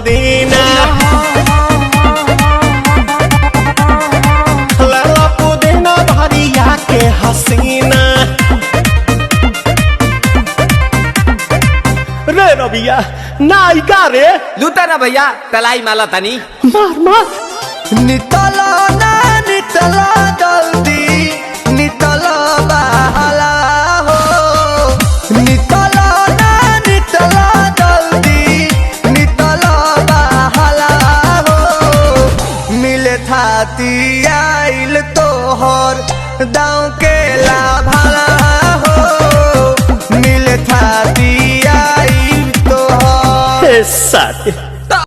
पुदीना लैला पुदीना भरिया के हसीना। रे रबिया नायिका रे लूटा ना भैया तलाई माला तनी मार मार। नितला ना नितला जल्दी नितला बहला हो नितला ना नितला जल्दी नितला बहला हो मिले थाती आइल तोहर